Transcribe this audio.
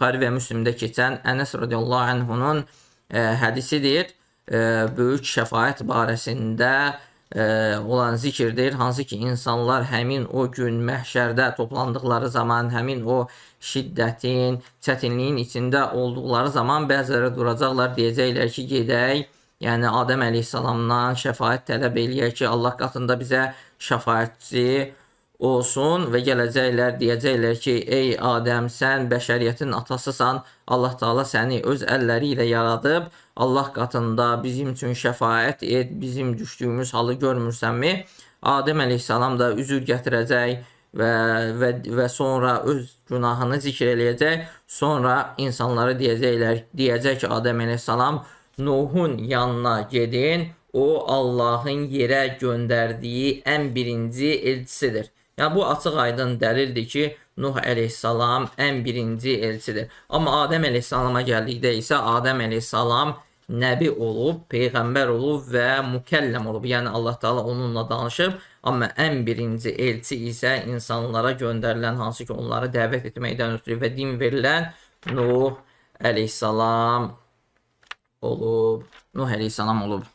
Buxari və Müslimdə keçən Ənəs radiyallahu anhunun hədisidir. Böyük şəfaət barəsində olan zikirdir, hansı ki insanlar həmin o gün məhşərdə toplandıqları zaman, həmin o şiddətin, çətinliyin içində olduqları zaman bəziləri duracaqlar, deyəcəklər ki, gedək, yəni Adəm əleyhissalamdan şəfaət tələb eləyək ki, Allah qatında bizə şəfaətçi olsun və gələcəklər, deyəcəklər ki, ey Adəm, sən bəşəriyyətin atasısan, Allah Taala səni öz əlləri ilə yaradıb, Allah qatında bizim üçün şəfaət et, bizim düşdüyümüz halı görmürsənmi? Adəm əleyhissalam da üzr gətirəcək və sonra öz günahını zikr eləyəcək. Sonra insanlara deyəcək ki, Adəm əleyhissalam, Nuhun yanına gedin, o Allahın yerə göndərdiyi ən birinci elçisidir. Yəni, bu açıq aydın dəlildir ki, Nuh əleyhissalam ən birinci elçidir. Amma Adəm əleyhissalama gəldikdə isə Adəm əleyhissalam nəbi olub, peyğəmbər olub və mükəlləm olub. Yəni, Allah Taala onunla danışıb. Amma ən birinci elçi isə insanlara göndərilən, hansı ki, onları dəvət etməkdən ötürü və din verilən Nuh əleyhissalam olub.